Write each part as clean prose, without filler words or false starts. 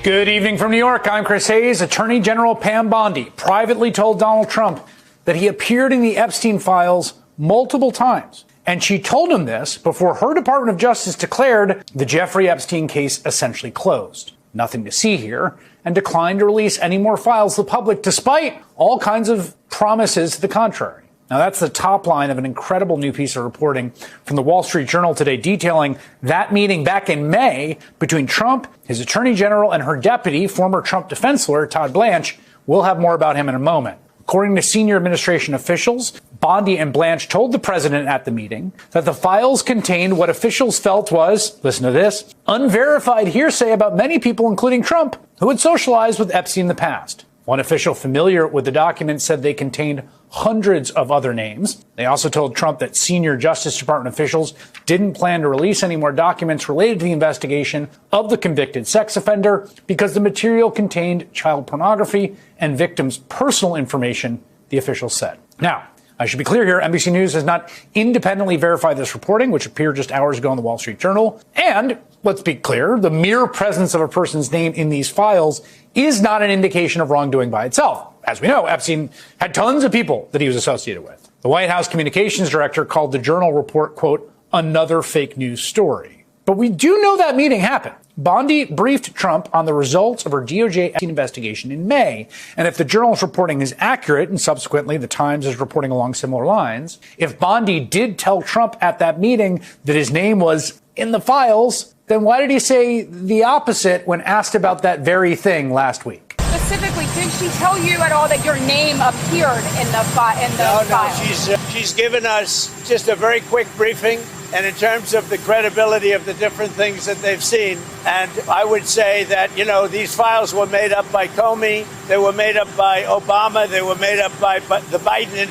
Good evening from New York. I'm Chris Hayes. Attorney General Pam Bondi privately told Donald Trump that he appeared in the Epstein files multiple times. And she told him this before her Department of Justice declared the Jeffrey Epstein case essentially closed. Nothing to see here, and declined to release any more files to the public despite all kinds of promises to the contrary. Now, that's the top line of an incredible new piece of reporting from the Wall Street Journal today detailing that meeting back in May between Trump, his attorney general, and her deputy, former Trump defense lawyer Todd Blanche. We'll have more about him in a moment. According to senior administration officials, Bondi and Blanche told the president at the meeting that the files contained what officials felt was, listen to this, unverified hearsay about many people, including Trump, who had socialized with Epstein in the past. One official familiar with the documents said they contained hundreds of other names. They also told Trump that senior Justice Department officials didn't plan to release any more documents related to the investigation of the convicted sex offender because the material contained child pornography and victims' personal information, the officials said. Now, I should be clear here, NBC News has not independently verified this reporting, which appeared just hours ago in the Wall Street Journal. And, let's be clear, the mere presence of a person's name in these files is not an indication of wrongdoing by itself. As we know, Epstein had tons of people that he was associated with. The White House communications director called the Journal report, quote, another fake news story. But we do know that meeting happened. Bondi briefed Trump on the results of her DOJ investigation in May. And if the Journal's reporting is accurate, and subsequently the Times is reporting along similar lines, if Bondi did tell Trump at that meeting that his name was in the files, then why did he say the opposite when asked about that very thing last week? Specifically, did she tell you at all that your name appeared in the file? No, she's given us just a very quick briefing. And in terms of the credibility of the different things that they've seen, and I would say that, these files were made up by Comey, they were made up by Obama, they were made up by the Biden,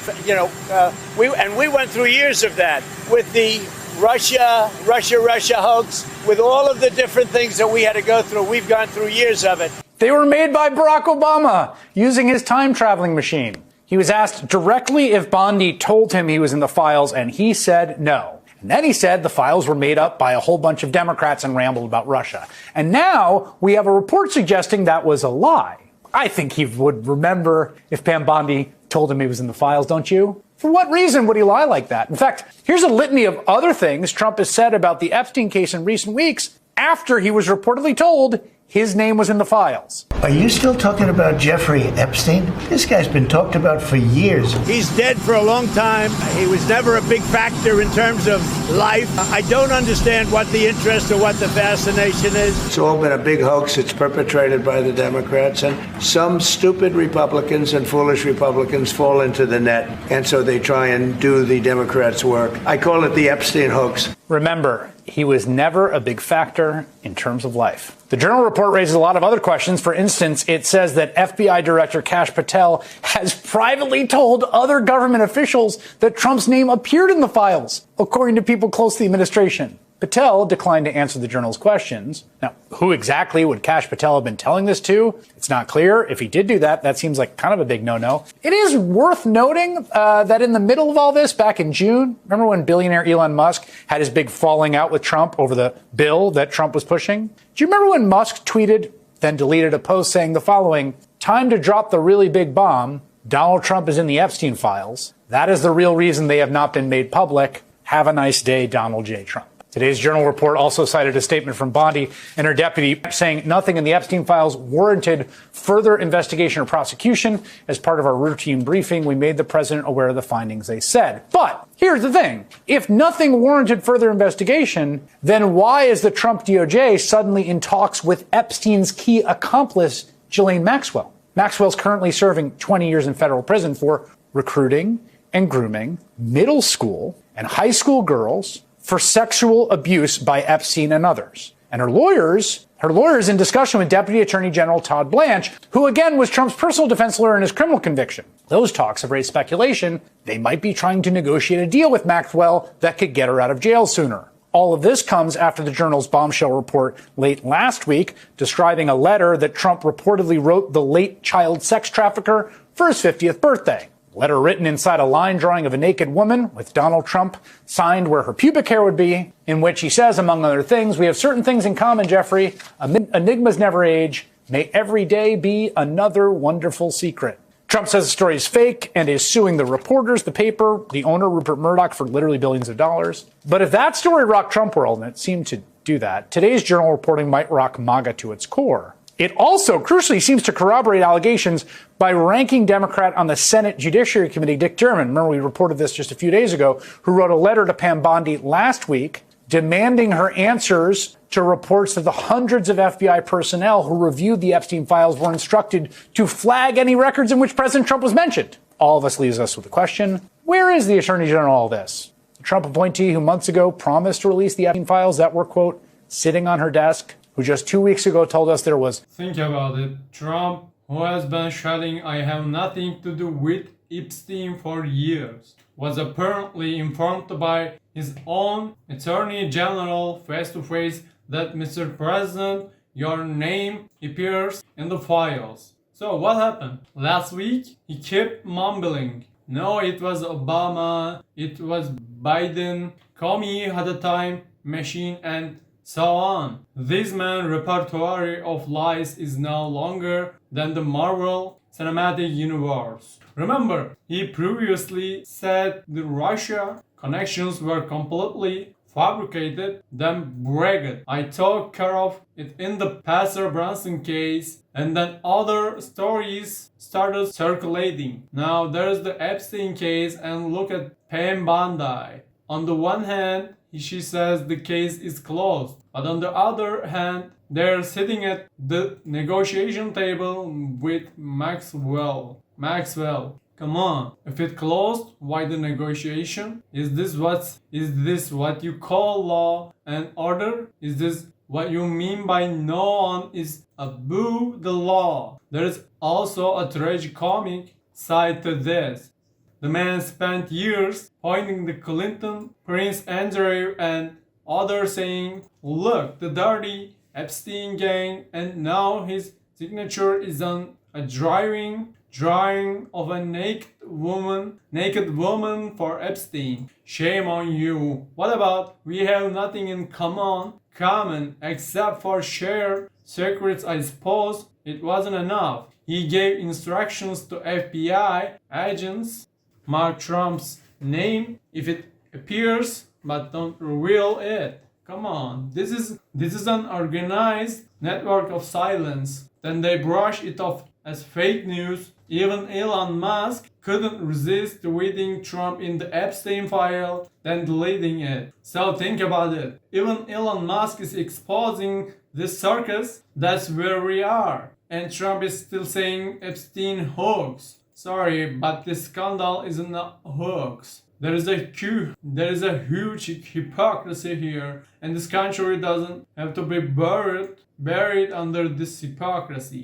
we went through years of that with the Russia hoax, with all of the different things that we had to go through. We've gone through years of it. They were made by Barack Obama using his time traveling machine. He was asked directly if Bondi told him he was in the files, and he said no. And then he said the files were made up by a whole bunch of Democrats and rambled about Russia. And now we have a report suggesting that was a lie. I think he would remember if Pam Bondi told him he was in the files, don't you? For what reason would he lie like that? In fact, here's a litany of other things Trump has said about the Epstein case in recent weeks after he was reportedly told his name was in the files. Are you still talking about Jeffrey Epstein? This guy's been talked about for years. He's dead for a long time. He was never a big factor in terms of life. I don't understand what the interest or what the fascination is. It's all been a big hoax. It's perpetrated by the Democrats, and some stupid Republicans and foolish Republicans fall into the net, and so they try and do the Democrats' work. I call it the Epstein hoax. Remember, he was never a big factor in terms of life. The Journal report raises a lot of other questions. For instance, it says that FBI Director Kash Patel has privately told other government officials that Trump's name appeared in the files, according to people close to the administration. Patel declined to answer the Journal's questions. Now, who exactly would Kash Patel have been telling this to? It's not clear. If he did do that, that seems like kind of a big no-no. It is worth noting that in the middle of all this, back in June, remember when billionaire Elon Musk had his big falling out with Trump over the bill that Trump was pushing? Do you remember when Musk tweeted, then deleted a post saying the following, "Time to drop the really big bomb. Donald Trump is in the Epstein files. That is the real reason they have not been made public. Have a nice day, Donald J. Trump." Today's Journal report also cited a statement from Bondi and her deputy saying nothing in the Epstein files warranted further investigation or prosecution. As part of our routine briefing, we made the president aware of the findings, they said. But here's the thing. If nothing warranted further investigation, then why is the Trump DOJ suddenly in talks with Epstein's key accomplice, Ghislaine Maxwell? Maxwell's currently serving 20 years in federal prison for recruiting and grooming middle school and high school girls for sexual abuse by Epstein and others. And her lawyers in discussion with Deputy Attorney General Todd Blanche, who again was Trump's personal defense lawyer in his criminal conviction. Those talks have raised speculation they might be trying to negotiate a deal with Maxwell that could get her out of jail sooner. All of this comes after the Journal's bombshell report late last week describing a letter that Trump reportedly wrote the late child sex trafficker for his 50th birthday. Letter written inside a line drawing of a naked woman with Donald Trump signed where her pubic hair would be, in which he says, among other things, "We have certain things in common, Jeffrey. Enigmas never age. May every day be another wonderful secret. Trump says the story is fake and is suing the reporters, the paper, the owner, Rupert Murdoch, for literally billions of dollars. But if that story rocked Trump world, and it seemed to do that, today's journal reporting might rock MAGA to its core. It also, crucially, seems to corroborate allegations by ranking Democrat on the Senate Judiciary Committee, Dick Durbin. Remember, we reported this just a few days ago, who wrote a letter to Pam Bondi last week demanding her answers to reports that the hundreds of FBI personnel who reviewed the Epstein files were instructed to flag any records in which President Trump was mentioned. All of us leaves us with the question, where is the Attorney General in all this? The Trump appointee who months ago promised to release the Epstein files that were, quote, sitting on her desk, who just 2 weeks ago told us there was... Think about it. Trump, who has been shouting, I have nothing to do with Epstein for years, was apparently informed by his own Attorney General face-to-face that, Mr. President, your name appears in the files. So what happened? Last week, he kept mumbling. No, it was Obama, it was Biden, Comey had a time machine, and so on. This man's repertoire of lies is no longer than the Marvel Cinematic Universe. Remember, he previously said the Russia connections were completely fabricated, then bragged. I took care of it in the Pastor Brunson case, and then other stories started circulating. Now there's the Epstein case, and look at Pam Bondi. On the one hand, she says the case is closed, but on the other hand, they're sitting at the negotiation table with Maxwell. Come on, if it closed, why the negotiation? Is this what you call law and order? Is this what you mean by no one is above the law? There is also a tragicomic side to this. The man spent years pointing the Clinton, Prince Andrew, and others saying, look, the dirty Epstein gang, and now his signature is on a drawing of a naked woman for Epstein. Shame on you. What about we have nothing in common except for shared secrets? I suppose it wasn't enough. He gave instructions to FBI agents, mark Trump's name if it appears, but don't reveal it. Come on, this is an organized network of silence. Then they brush it off as fake news. Even Elon Musk couldn't resist tweeting Trump in the Epstein file, then deleting it. So think about it. Even Elon Musk is exposing this circus. That's where we are. And Trump is still saying Epstein hoax. Sorry, but this scandal isn't a hoax. There is a huge hypocrisy here, and this country doesn't have to be buried under this hypocrisy.